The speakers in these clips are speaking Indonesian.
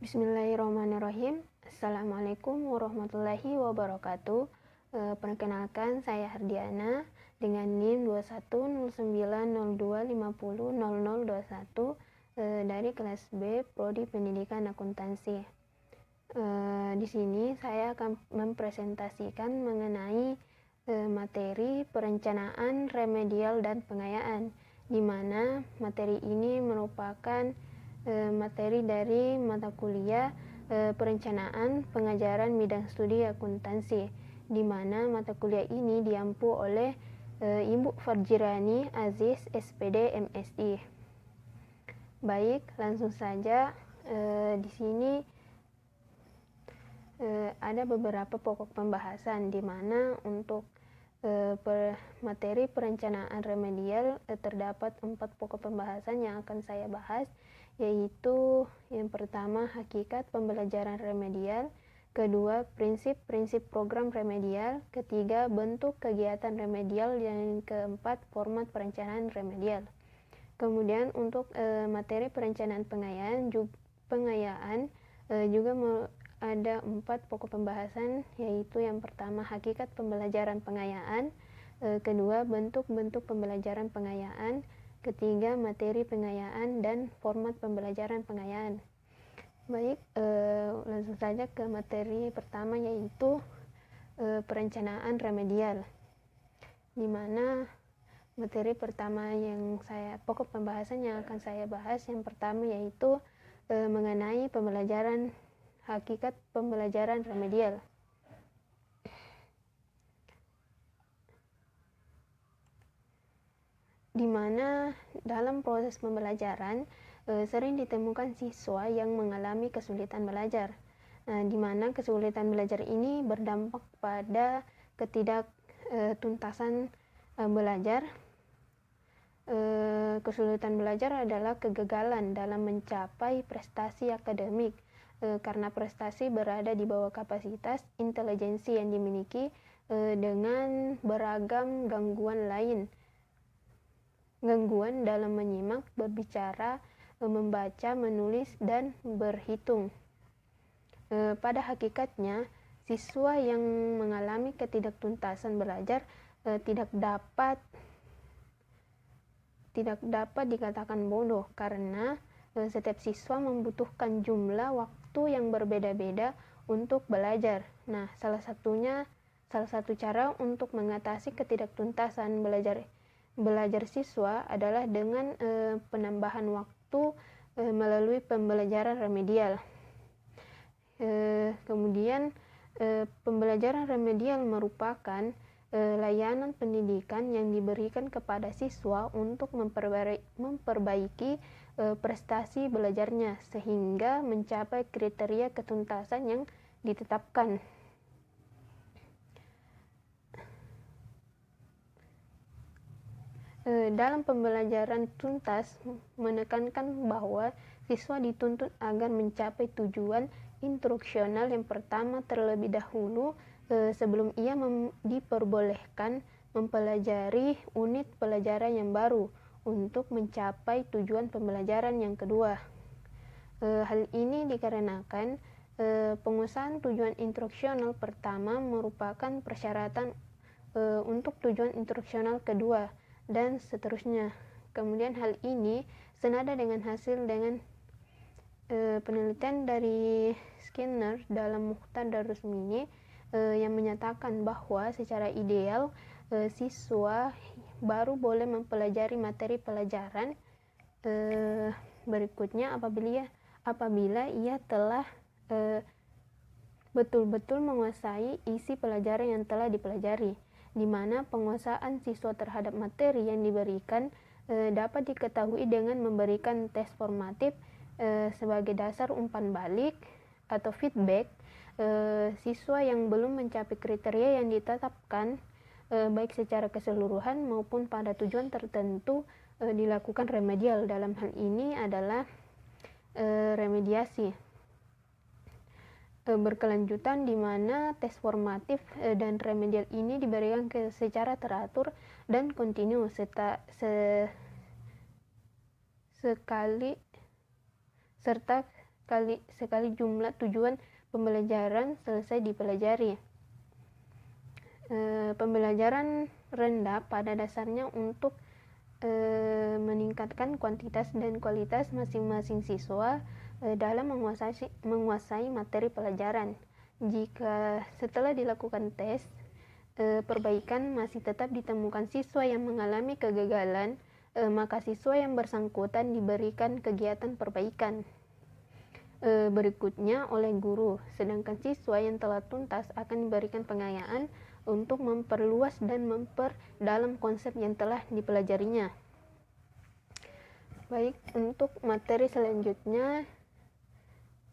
Bismillahirrahmanirrahim. Assalamualaikum warahmatullahi wabarakatuh. Perkenalkan, saya Hardiana dengan NIM 210902500021 dari kelas B Prodi Pendidikan Akuntansi. Di sini saya akan mempresentasikan mengenai materi perencanaan remedial dan pengayaan, di mana materi ini merupakan materi dari mata kuliah perencanaan pengajaran bidang studi akuntansi, di mana mata kuliah ini diampu oleh Ibu Farjirani Aziz SPD MSI. Baik, langsung saja. Di sini ada beberapa pokok pembahasan, di mana untuk materi perencanaan remedial terdapat 4 pokok pembahasan yang akan saya bahas, yaitu yang pertama hakikat pembelajaran remedial, kedua prinsip-prinsip program remedial, ketiga bentuk kegiatan remedial, yang keempat format perencanaan remedial. Kemudian untuk materi perencanaan pengayaan juga ada 4 pokok pembahasan, yaitu yang pertama hakikat pembelajaran pengayaan, kedua bentuk-bentuk pembelajaran pengayaan, ketiga materi pengayaan, dan format pembelajaran pengayaan. Baik, langsung saja ke materi pertama, yaitu perencanaan remedial, di mana materi pertama pokok pembahasan yang akan saya bahas yang pertama yaitu mengenai hakikat pembelajaran remedial. Di mana dalam proses pembelajaran sering ditemukan siswa yang mengalami kesulitan belajar. Di mana kesulitan belajar ini berdampak pada ketidaktuntasan belajar. Kesulitan belajar adalah kegagalan dalam mencapai prestasi akademik, karena prestasi berada di bawah kapasitas intelijensi yang dimiliki dengan beragam gangguan dalam menyimak, berbicara, membaca, menulis, dan berhitung. Pada hakikatnya, siswa yang mengalami ketidaktuntasan belajar tidak dapat dikatakan bodoh, karena setiap siswa membutuhkan jumlah waktu yang berbeda-beda untuk belajar. Nah, salah satu cara untuk mengatasi ketidaktuntasan belajar siswa adalah dengan penambahan waktu melalui pembelajaran remedial. Kemudian pembelajaran remedial merupakan layanan pendidikan yang diberikan kepada siswa untuk memperbaiki prestasi belajarnya sehingga mencapai kriteria ketuntasan yang ditetapkan. Dalam pembelajaran tuntas menekankan bahwa siswa dituntut agar mencapai tujuan instruksional yang pertama terlebih dahulu sebelum ia diperbolehkan mempelajari unit pelajaran yang baru untuk mencapai tujuan pembelajaran yang kedua. Hal ini dikarenakan pengusahaan tujuan instruksional pertama merupakan persyaratan untuk tujuan instruksional kedua, dan seterusnya. Kemudian hal ini senada dengan hasil penelitian dari Skinner dalam Mukhtar Darusmini yang menyatakan bahwa secara ideal siswa baru boleh mempelajari materi pelajaran berikutnya apabila ia telah betul-betul menguasai isi pelajaran yang telah dipelajari, di mana penguasaan siswa terhadap materi yang diberikan dapat diketahui dengan memberikan tes formatif sebagai dasar umpan balik atau feedback. Siswa yang belum mencapai kriteria yang ditetapkan baik secara keseluruhan maupun pada tujuan tertentu dilakukan remedial. Dalam hal ini adalah remediasi berkelanjutan, di mana tes formatif dan remedial ini diberikan secara teratur dan kontinu serta sekali jumlah tujuan pembelajaran selesai dipelajari. Pembelajaran rendah pada dasarnya untuk meningkatkan kuantitas dan kualitas masing-masing siswa dalam menguasai materi pelajaran. Jika setelah dilakukan tes, perbaikan masih tetap ditemukan siswa yang mengalami kegagalan, maka siswa yang bersangkutan diberikan kegiatan perbaikan berikutnya oleh guru, sedangkan siswa yang telah tuntas akan diberikan pengayaan untuk memperluas dan memperdalam konsep yang telah dipelajarinya. Baik, untuk materi selanjutnya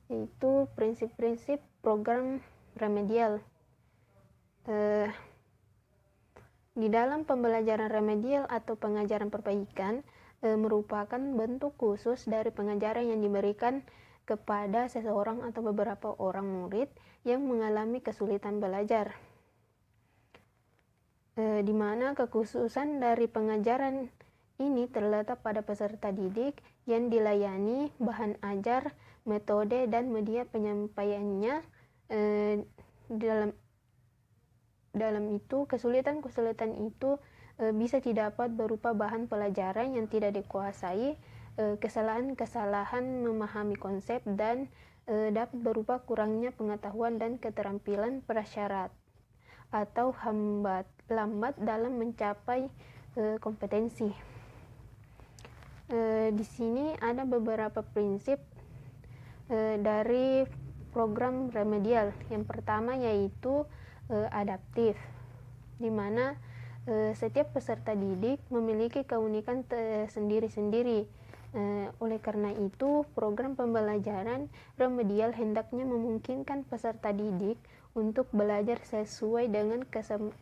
yaitu prinsip-prinsip program remedial. Di dalam pembelajaran remedial atau pengajaran perbaikan merupakan bentuk khusus dari pengajaran yang diberikan kepada seseorang atau beberapa orang murid yang mengalami kesulitan belajar, di mana kekhususan dari pengajaran ini terletak pada peserta didik yang dilayani, bahan ajar, metode, dan media penyampaiannya. Dalam itu, kesulitan-kesulitan itu bisa didapat berupa bahan pelajaran yang tidak dikuasai, kesalahan-kesalahan memahami konsep, dan dapat berupa kurangnya pengetahuan dan keterampilan prasyarat atau lambat dalam mencapai kompetensi. Di sini ada beberapa prinsip dari program remedial. Yang pertama yaitu adaptif, di mana setiap peserta didik memiliki keunikan sendiri-sendiri. Oleh karena itu, program pembelajaran remedial hendaknya memungkinkan peserta didik untuk belajar sesuai dengan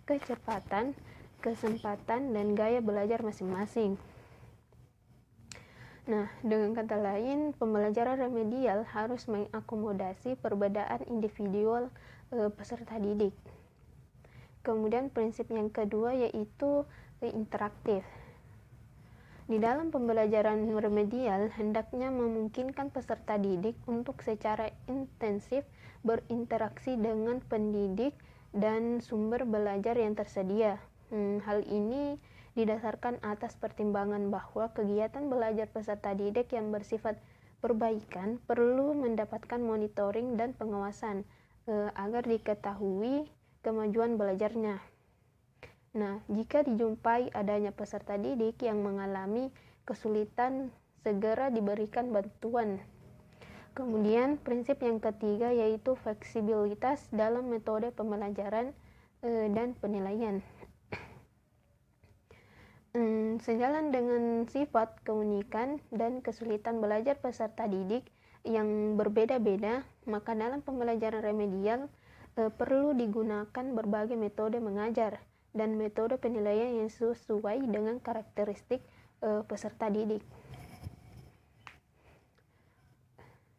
kecepatan, kesempatan, dan gaya belajar masing-masing. Nah, dengan kata lain, pembelajaran remedial harus mengakomodasi perbedaan individual peserta didik. Kemudian prinsip yang kedua yaitu interaktif. Di dalam pembelajaran remedial, hendaknya memungkinkan peserta didik untuk secara intensif berinteraksi dengan pendidik dan sumber belajar yang tersedia. Hal ini didasarkan atas pertimbangan bahwa kegiatan belajar peserta didik yang bersifat perbaikan perlu mendapatkan monitoring dan pengawasan agar diketahui kemajuan belajarnya. Nah, jika dijumpai adanya peserta didik yang mengalami kesulitan, segera diberikan bantuan. Kemudian, prinsip yang ketiga yaitu fleksibilitas dalam metode pembelajaran dan penilaian. Sejalan dengan sifat, keunikan, dan kesulitan belajar peserta didik yang berbeda-beda, maka dalam pembelajaran remedial perlu digunakan berbagai metode mengajar dan metode penilaian yang sesuai dengan karakteristik peserta didik.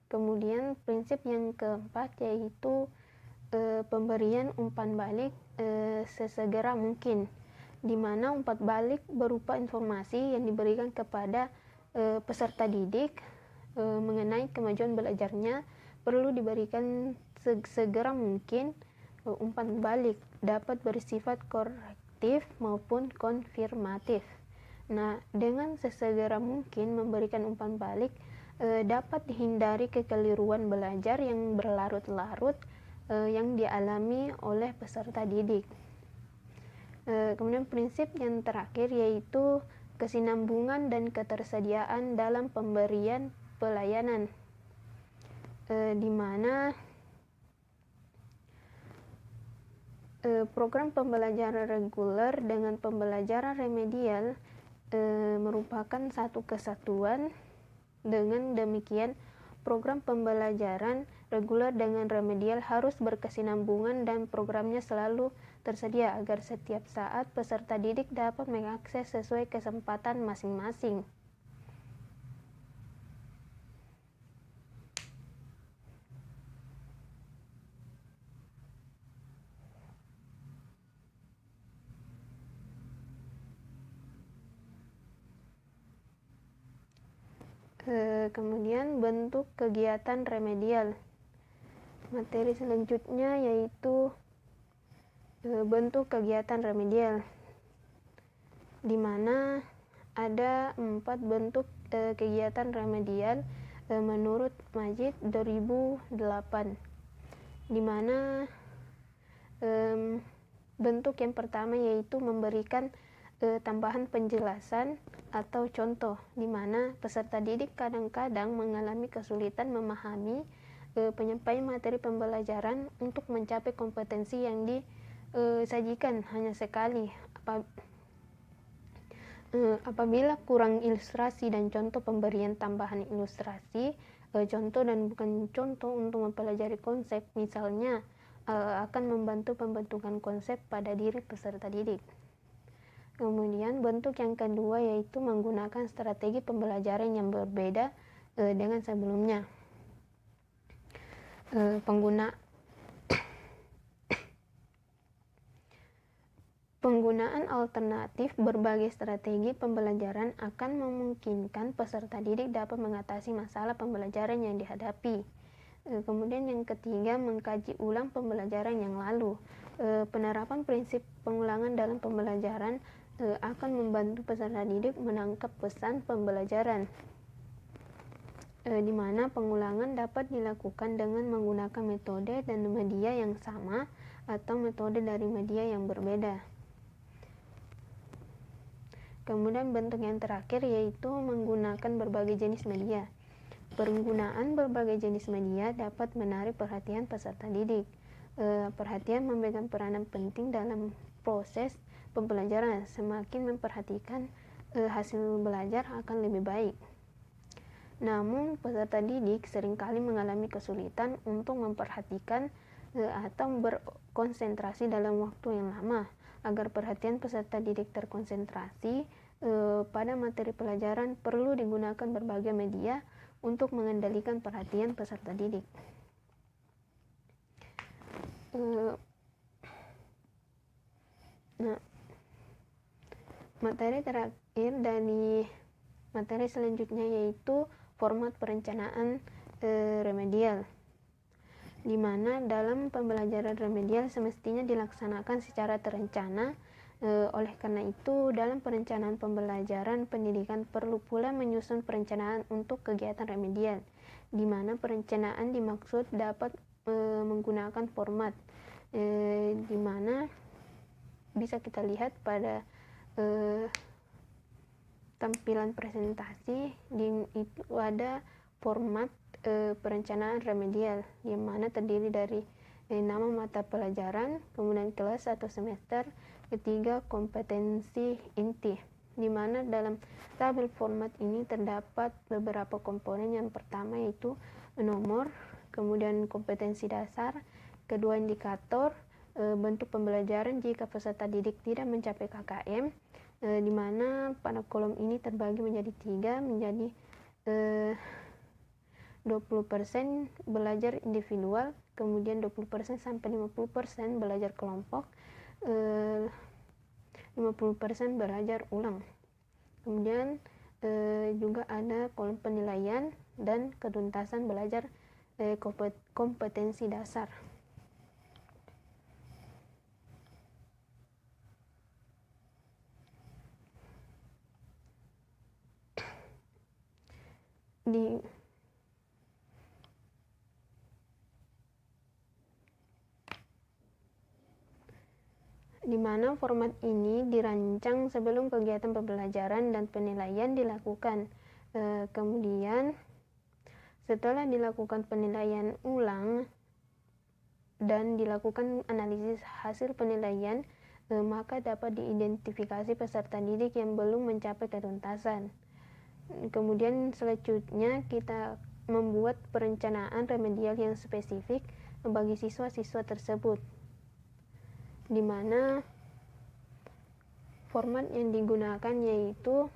Kemudian prinsip yang keempat yaitu pemberian umpan balik sesegera mungkin, di mana umpan balik berupa informasi yang diberikan kepada peserta didik mengenai kemajuan belajarnya perlu diberikan segera mungkin. Umpan balik dapat bersifat korektif maupun konfirmatif. Nah, dengan sesegera mungkin memberikan umpan balik dapat dihindari kekeliruan belajar yang berlarut-larut yang dialami oleh peserta didik. Kemudian prinsip yang terakhir yaitu kesinambungan dan ketersediaan dalam pemberian pelayanan, di mana program pembelajaran reguler dengan pembelajaran remedial merupakan satu kesatuan. Dengan demikian, program pembelajaran reguler dengan remedial harus berkesinambungan dan programnya selalu tersedia agar setiap saat peserta didik dapat mengakses sesuai kesempatan masing-masing. Kemudian bentuk kegiatan remedial. Materi selanjutnya yaitu bentuk kegiatan remedial, di mana ada 4 bentuk kegiatan remedial menurut Majid 2008, di mana bentuk yang pertama yaitu memberikan tambahan penjelasan atau contoh, di mana peserta didik kadang-kadang mengalami kesulitan memahami penyampaian materi pembelajaran untuk mencapai kompetensi yang disajikan hanya sekali. Apabila kurang ilustrasi dan contoh pemberian tambahan ilustrasi, contoh dan bukan contoh untuk mempelajari konsep, misalnya akan membantu pembentukan konsep pada diri peserta didik. Kemudian bentuk yang kedua yaitu menggunakan strategi pembelajaran yang berbeda dengan sebelumnya. Penggunaan alternatif berbagai strategi pembelajaran akan memungkinkan peserta didik dapat mengatasi masalah pembelajaran yang dihadapi. Kemudian yang ketiga, mengkaji ulang pembelajaran yang lalu. Penerapan prinsip pengulangan dalam pembelajaran akan membantu peserta didik menangkap pesan pembelajaran, di mana pengulangan dapat dilakukan dengan menggunakan metode dan media yang sama atau metode dari media yang berbeda. Kemudian bentuk yang terakhir yaitu menggunakan berbagai jenis media. Penggunaan berbagai jenis media dapat menarik perhatian peserta didik. Perhatian memegang peranan penting dalam proses pembelajaran. Semakin memperhatikan, hasil belajar akan lebih baik. Namun, peserta didik seringkali mengalami kesulitan untuk memperhatikan atau berkonsentrasi dalam waktu yang lama. Agar perhatian peserta didik terkonsentrasi pada materi pelajaran, perlu digunakan berbagai media untuk mengendalikan perhatian peserta didik. Materi terakhir dari materi selanjutnya yaitu format perencanaan remedial, di mana dalam pembelajaran remedial semestinya dilaksanakan secara terencana. Oleh karena itu, dalam perencanaan pembelajaran pendidikan perlu pula menyusun perencanaan untuk kegiatan remedial, di mana perencanaan dimaksud dapat menggunakan format, di mana bisa kita lihat pada tampilan presentasi. Itu ada format perencanaan remedial, yang mana terdiri dari nama mata pelajaran, kemudian kelas atau semester, ketiga kompetensi inti, di mana dalam tabel format ini terdapat beberapa komponen. Yang pertama yaitu nomor, kemudian kompetensi dasar, kedua indikator, bentuk pembelajaran jika peserta didik tidak mencapai KKM, di mana pada kolom ini terbagi menjadi 3, menjadi 20% belajar individual, kemudian 20% sampai 50% belajar kelompok, 50% belajar ulang. Kemudian juga ada kolom penilaian dan ketuntasan belajar kompetensi dasar. Di mana format ini dirancang sebelum kegiatan pembelajaran dan penilaian dilakukan. Kemudian setelah dilakukan penilaian ulang dan dilakukan analisis hasil penilaian, maka dapat diidentifikasi peserta didik yang belum mencapai ketuntasan. Kemudian selanjutnya kita membuat perencanaan remedial yang spesifik bagi siswa-siswa tersebut, di mana format yang digunakan yaitu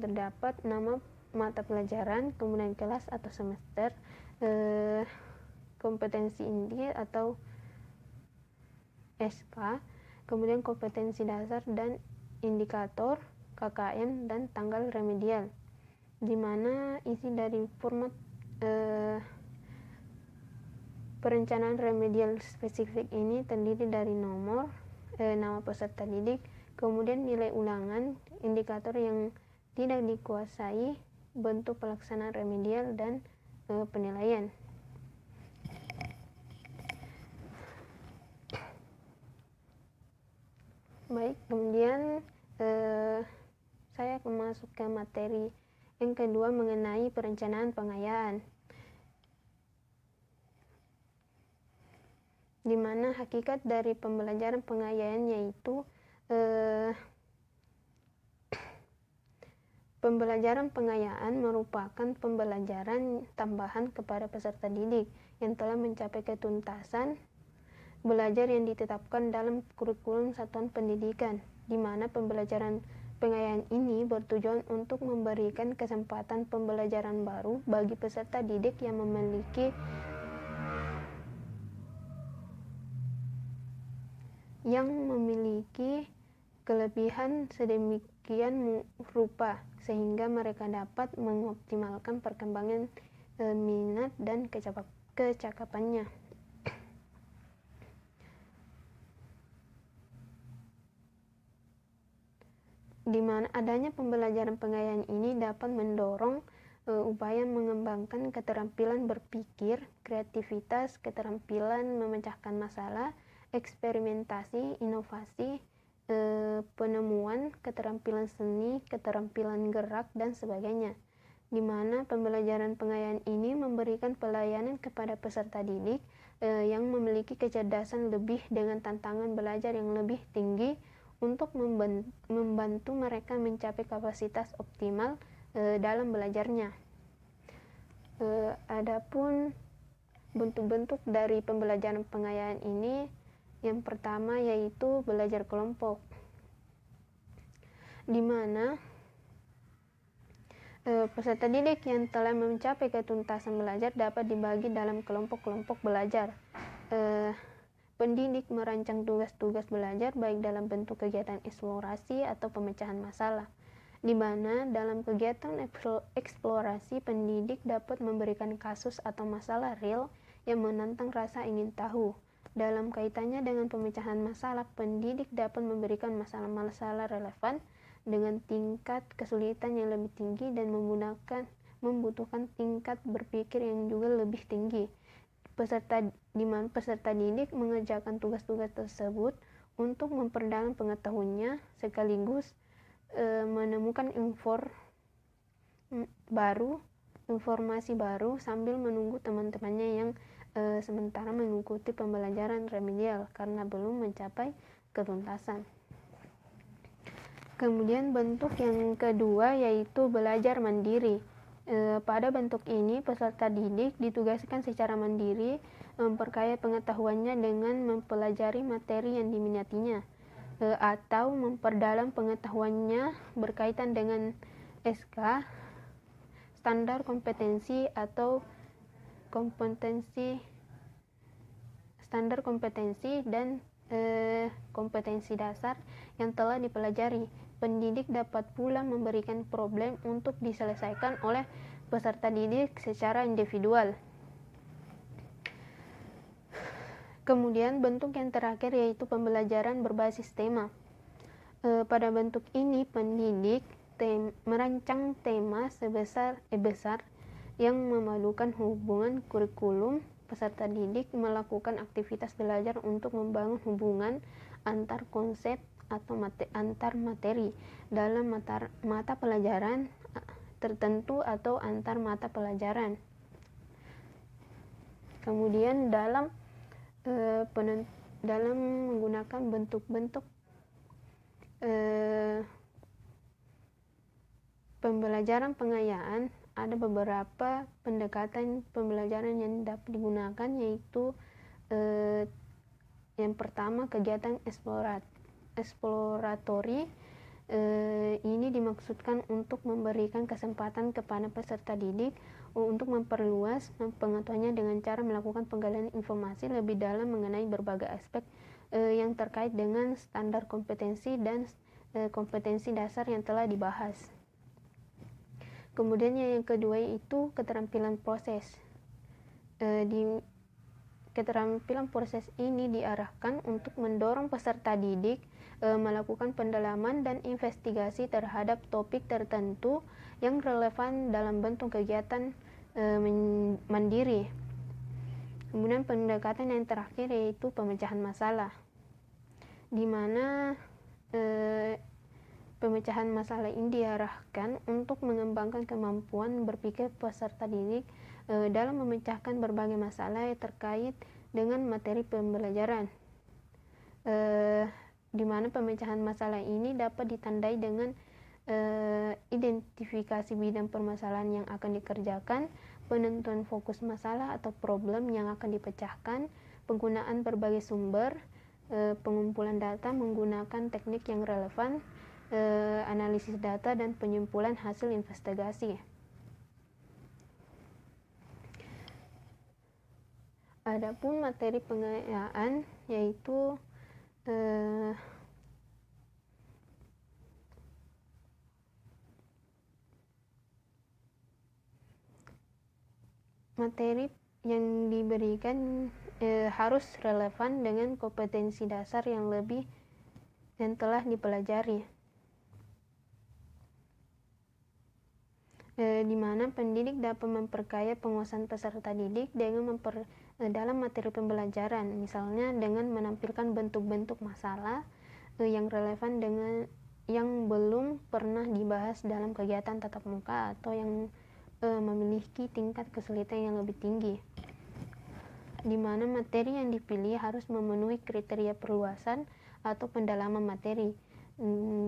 terdapat nama mata pelajaran, kemudian kelas atau semester, kompetensi inti atau SK, kemudian kompetensi dasar dan indikator, KKM, dan tanggal remedial. di mana isi dari format perencanaan remedial spesifik ini terdiri dari nama peserta didik, kemudian nilai ulangan, indikator yang tidak dikuasai, bentuk pelaksanaan remedial, dan penilaian. Baik, kemudian saya akan masuk ke materi yang kedua mengenai perencanaan pengayaan, di mana hakikat dari pembelajaran pengayaan yaitu pembelajaran pengayaan merupakan pembelajaran tambahan kepada peserta didik yang telah mencapai ketuntasan belajar yang ditetapkan dalam kurikulum satuan pendidikan, di mana pembelajaran pengayaan ini bertujuan untuk memberikan kesempatan pembelajaran baru bagi peserta didik yang memiliki kelebihan sedemikian rupa sehingga mereka dapat mengoptimalkan perkembangan minat dan kecakapannya. Di mana adanya pembelajaran pengayaan ini dapat mendorong upaya mengembangkan keterampilan berpikir, kreativitas, keterampilan memecahkan masalah, eksperimentasi, inovasi, penemuan, keterampilan seni, keterampilan gerak, dan sebagainya. Di mana pembelajaran pengayaan ini memberikan pelayanan kepada peserta didik yang memiliki kecerdasan lebih dengan tantangan belajar yang lebih tinggi untuk membantu mereka mencapai kapasitas optimal dalam belajarnya. Adapun bentuk-bentuk dari pembelajaran pengayaan ini, yang pertama yaitu belajar kelompok, di mana peserta didik yang telah mencapai ketuntasan belajar dapat dibagi dalam kelompok-kelompok belajar. Pendidik merancang tugas-tugas belajar baik dalam bentuk kegiatan eksplorasi atau pemecahan masalah, di mana dalam kegiatan eksplorasi pendidik dapat memberikan kasus atau masalah real yang menantang rasa ingin tahu. Dalam kaitannya dengan pemecahan masalah, pendidik dapat memberikan masalah-masalah relevan dengan tingkat kesulitan yang lebih tinggi dan membutuhkan tingkat berpikir yang juga lebih tinggi. Di mana peserta didik mengerjakan tugas-tugas tersebut untuk memperdalam pengetahuannya sekaligus menemukan informasi baru sambil menunggu teman-temannya yang sementara mengikuti pembelajaran remedial karena belum mencapai ketuntasan. Kemudian bentuk yang kedua yaitu belajar mandiri. Pada bentuk ini, peserta didik ditugaskan secara mandiri memperkaya pengetahuannya dengan mempelajari materi yang diminatinya atau memperdalam pengetahuannya berkaitan dengan SK, standar kompetensi atau standar kompetensi dan kompetensi dasar yang telah dipelajari. Pendidik dapat pula memberikan problem untuk diselesaikan oleh peserta didik secara individual. Kemudian bentuk yang terakhir yaitu pembelajaran berbasis tema. Pada bentuk ini pendidik merancang tema besar yang memadukan hubungan kurikulum. Peserta didik melakukan aktivitas belajar untuk membangun hubungan antar konsep atau antar materi dalam mata pelajaran tertentu atau antar mata pelajaran. Kemudian dalam menggunakan bentuk-bentuk pembelajaran pengayaan, ada beberapa pendekatan pembelajaran yang dapat digunakan, yaitu yang pertama kegiatan eksploratori. Ini dimaksudkan untuk memberikan kesempatan kepada peserta didik untuk memperluas pengetahuannya dengan cara melakukan penggalian informasi lebih dalam mengenai berbagai aspek yang terkait dengan standar kompetensi dan kompetensi dasar yang telah dibahas. Kemudian yang kedua itu keterampilan proses. Di keterampilan proses ini diarahkan untuk mendorong peserta didik melakukan pendalaman dan investigasi terhadap topik tertentu yang relevan dalam bentuk kegiatan mandiri. Kemudian pendekatan yang terakhir yaitu pemecahan masalah, di mana pemecahan masalah ini diarahkan untuk mengembangkan kemampuan berpikir peserta didik dalam memecahkan berbagai masalah yang terkait dengan materi pembelajaran, di mana pemecahan masalah ini dapat ditandai dengan identifikasi bidang permasalahan yang akan dikerjakan, penentuan fokus masalah atau problem yang akan dipecahkan, penggunaan berbagai sumber, pengumpulan data menggunakan teknik yang relevan, analisis data, dan penyimpulan hasil investigasi. Adapun materi pengayaan yaitu materi yang diberikan harus relevan dengan kompetensi dasar yang telah dipelajari, di mana pendidik dapat memperkaya penguasaan peserta didik dengan dalam materi pembelajaran, misalnya dengan menampilkan bentuk-bentuk masalah yang relevan dengan yang belum pernah dibahas dalam kegiatan tatap muka atau yang memiliki tingkat kesulitan yang lebih tinggi, di mana materi yang dipilih harus memenuhi kriteria perluasan atau pendalaman materi,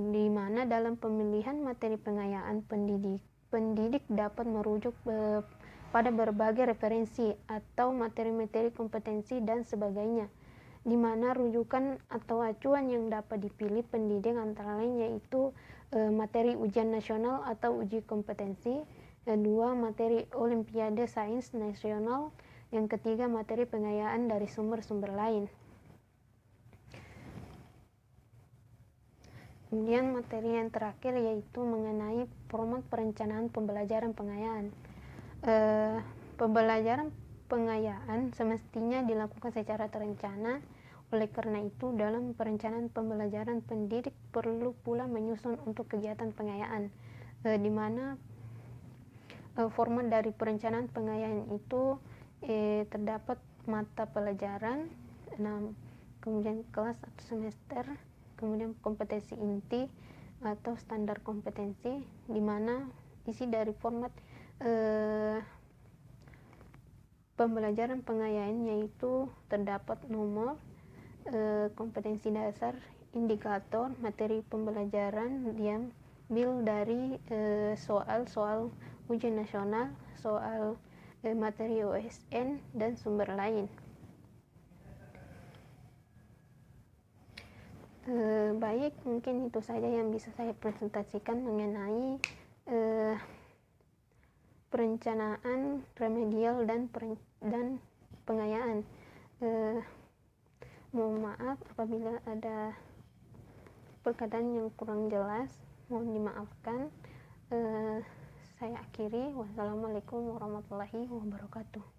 di mana dalam pemilihan materi pengayaan pendidik dapat merujuk pada berbagai referensi atau materi-materi kompetensi dan sebagainya, di mana rujukan atau acuan yang dapat dipilih pendidik antara lain yaitu materi ujian nasional atau uji kompetensi, kedua materi olimpiade sains nasional, yang ketiga materi pengayaan dari sumber-sumber lain. Kemudian materi yang terakhir yaitu mengenai format perencanaan pembelajaran pengayaan. Pembelajaran pengayaan semestinya dilakukan secara terencana. Oleh karena itu, dalam perencanaan pembelajaran pendidik perlu pula menyusun untuk kegiatan pengayaan, di mana format dari perencanaan pengayaan itu terdapat mata pelajaran, kemudian kelas atau semester, kemudian kompetensi inti atau standar kompetensi, di mana isi dari format pembelajaran pengayaan yaitu terdapat nomor, kompetensi dasar, indikator, materi pembelajaran diambil dari soal-soal ujian nasional, soal materi OSN, dan sumber lain. Baik, mungkin itu saja yang bisa saya presentasikan mengenai perencanaan remedial dan pengayaan. Mohon maaf apabila ada perkataan yang kurang jelas, mohon dimaafkan. Saya akhiri. Wassalamualaikum warahmatullahi wabarakatuh.